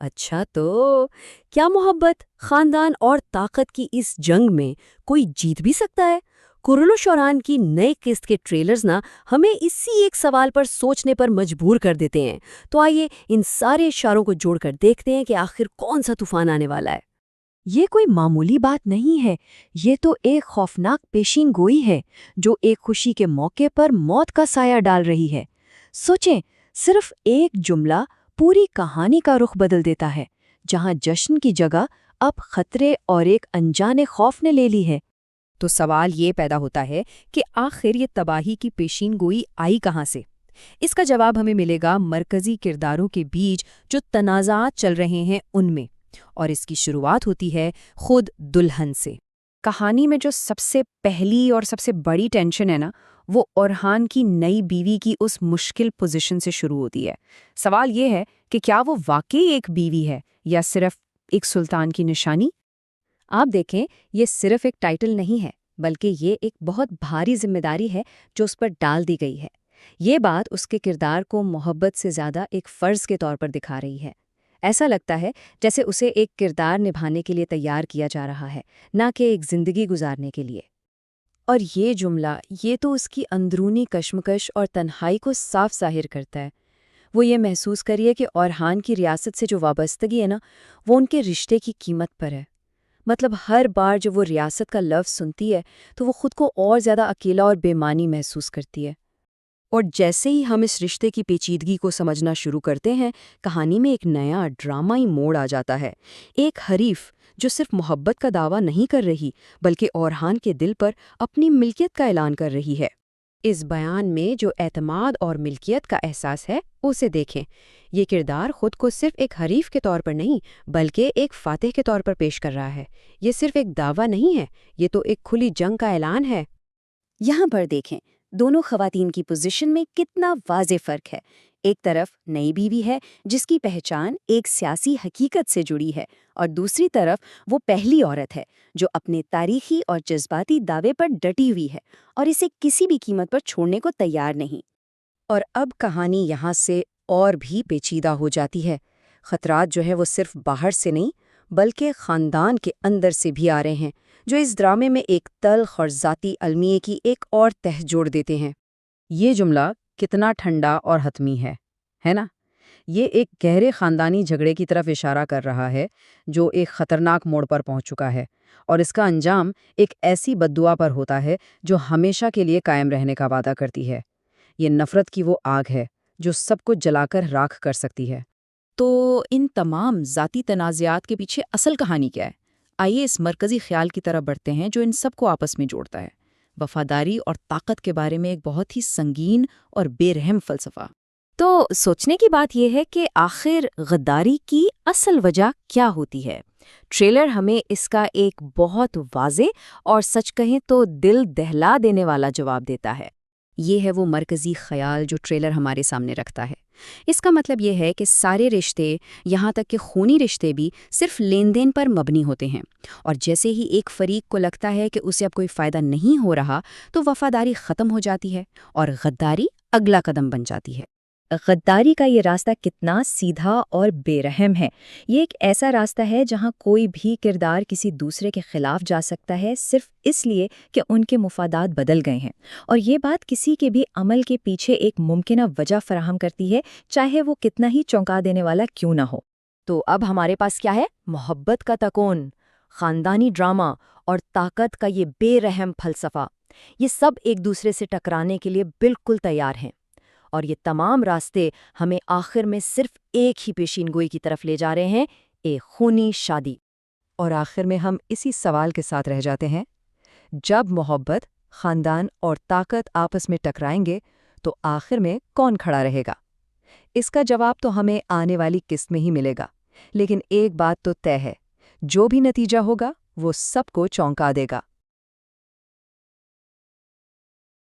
اچھا تو کیا محبت، خاندان اور طاقت کی اس جنگ میں کوئی جیت بھی سکتا ہے؟ کرل و شوران کی نئے قسط کے ٹریلرز نا ہمیں اسی ایک سوال پر سوچنے پر مجبور کر دیتے ہیں۔ تو آئیے ان سارے اشاروں کو جوڑ کر دیکھتے ہیں کہ آخر کون سا طوفان آنے والا ہے۔ یہ کوئی معمولی بات نہیں ہے، یہ تو ایک خوفناک پیشین گوئی ہے جو ایک خوشی کے موقع پر موت کا سایہ ڈال رہی ہے۔ سوچیں، صرف ایک جملہ پوری کہانی کا رخ بدل دیتا ہے، جہاں جشن کی جگہ اب خطرے اور ایک انجانے خوف نے لے لی ہے۔ تو سوال یہ پیدا ہوتا ہے کہ آخر یہ تباہی کی پیشین گوئی آئی کہاں سے؟ اس کا جواب ہمیں ملے گا مرکزی کرداروں کے بیچ جو تنازعات چل رہے ہیں ان میں، اور اس کی شروعات ہوتی ہے خود دلہن سے۔ کہانی میں جو سب سے پہلی اور سب سے بڑی ٹینشن ہے نا، وہ اورحان کی نئی بیوی کی اس مشکل پوزیشن سے شروع ہوتی ہے۔ سوال یہ ہے کہ کیا وہ واقعی ایک بیوی ہے یا صرف ایک سلطان کی نشانی؟ آپ دیکھیں، یہ صرف ایک ٹائٹل نہیں ہے، بلکہ یہ ایک بہت بھاری ذمہ داری ہے جو اس پر ڈال دی گئی ہے۔ یہ بات اس کے کردار کو محبت سے زیادہ ایک فرض کے طور پر دکھا رہی ہے۔ ایسا لگتا ہے جیسے اسے ایک کردار نبھانے کے لیے تیار کیا جا رہا ہے، نہ کہ ایک زندگی گزارنے کے لیے۔ اور یہ جملہ، یہ تو اس کی اندرونی کشمکش اور تنہائی کو صاف ظاہر کرتا ہے۔ وہ یہ محسوس کریے کہ اورحان کی ریاست سے جو وابستگی ہے نا، وہ ان کے رشتے کی قیمت پر ہے۔ مطلب ہر بار جب وہ ریاست کا لفظ سنتی ہے تو وہ خود کو اور زیادہ اکیلا اور بے معنی محسوس کرتی ہے۔ اور جیسے ہی ہم اس رشتے کی پیچیدگی کو سمجھنا شروع کرتے ہیں، کہانی میں ایک نیا ڈرامائی موڑ آ جاتا ہے۔ ایک حریف جو صرف محبت کا دعویٰ نہیں کر رہی بلکہ اورحان کے دل پر اپنی ملکیت کا اعلان کر رہی ہے۔ اس بیان میں جو اعتماد اور ملکیت کا احساس ہے اسے دیکھیں۔ یہ کردار خود کو صرف ایک حریف کے طور پر نہیں بلکہ ایک فاتح کے طور پر پیش کر رہا ہے۔ یہ صرف ایک دعویٰ نہیں ہے، یہ تو ایک کھلی جنگ کا اعلان ہے۔ یہاں پر دیکھیں دونوں خواتین کی پوزیشن میں کتنا واضح فرق ہے۔ ایک طرف نئی بیوی ہے جس کی پہچان ایک سیاسی حقیقت سے جڑی ہے، اور دوسری طرف وہ پہلی عورت ہے جو اپنے تاریخی اور جذباتی دعوے پر ڈٹی ہوئی ہے اور اسے کسی بھی قیمت پر چھوڑنے کو تیار نہیں۔ اور اب کہانی یہاں سے اور بھی پیچیدہ ہو جاتی ہے۔ خطرات جو ہے وہ صرف باہر سے نہیں بلکہ خاندان کے اندر سے بھی آ رہے ہیں، جو اس ڈرامے میں ایک تلخ اور ذاتی المیے کی ایک اور تہ جوڑ دیتے ہیں۔ یہ جملہ کتنا ٹھنڈا اور حتمی ہے نا؟ یہ ایک گہرے خاندانی جھگڑے کی طرف اشارہ کر رہا ہے جو ایک خطرناک موڑ پر پہنچ چکا ہے، اور اس کا انجام ایک ایسی بددعا پر ہوتا ہے جو ہمیشہ کے لیے قائم رہنے کا وعدہ کرتی ہے۔ یہ نفرت کی وہ آگ ہے جو سب کو جلا کر راکھ کر سکتی ہے۔ تو ان تمام ذاتی تنازعات کے پیچھے اصل کہانی کیا ہے؟ آئیے اس مرکزی خیال کی طرف بڑھتے ہیں جو ان سب کو آپس میں جوڑتا ہے، وفاداری اور طاقت کے بارے میں ایک بہت ہی سنگین اور بے رحم فلسفہ۔ تو سوچنے کی بات یہ ہے کہ آخر غداری کی اصل وجہ کیا ہوتی ہے؟ ٹریلر ہمیں اس کا ایک بہت واضح اور سچ کہیں تو دل دہلا دینے والا جواب دیتا ہے۔ یہ ہے وہ مرکزی خیال جو ٹریلر ہمارے سامنے رکھتا ہے۔ اس کا مطلب یہ ہے کہ سارے رشتے، یہاں تک کہ خونی رشتے بھی، صرف لین دین پر مبنی ہوتے ہیں، اور جیسے ہی ایک فریق کو لگتا ہے کہ اسے اب کوئی فائدہ نہیں ہو رہا تو وفاداری ختم ہو جاتی ہے اور غداری اگلا قدم بن جاتی ہے۔ غداری کا یہ راستہ کتنا سیدھا اور بے رحم ہے۔ یہ ایک ایسا راستہ ہے جہاں کوئی بھی کردار کسی دوسرے کے خلاف جا سکتا ہے صرف اس لیے کہ ان کے مفادات بدل گئے ہیں، اور یہ بات کسی کے بھی عمل کے پیچھے ایک ممکنہ وجہ فراہم کرتی ہے، چاہے وہ کتنا ہی چونکا دینے والا کیوں نہ ہو۔ تو اب ہمارے پاس کیا ہے؟ محبت کا تکون، خاندانی ڈرامہ اور طاقت کا یہ بے رحم فلسفہ۔ یہ سب ایک دوسرے سے ٹکرانے کے لیے بالکل تیار ہیں، اور یہ تمام راستے ہمیں آخر میں صرف ایک ہی پیشین گوئی کی طرف لے جا رہے ہیں، ایک خونی شادی۔ اور آخر میں ہم اسی سوال کے ساتھ رہ جاتے ہیں، جب محبت، خاندان اور طاقت آپس میں ٹکرائیں گے تو آخر میں کون کھڑا رہے گا؟ اس کا جواب تو ہمیں آنے والی قسط میں ہی ملے گا، لیکن ایک بات تو طے ہے، جو بھی نتیجہ ہوگا وہ سب کو چونکا دے گا۔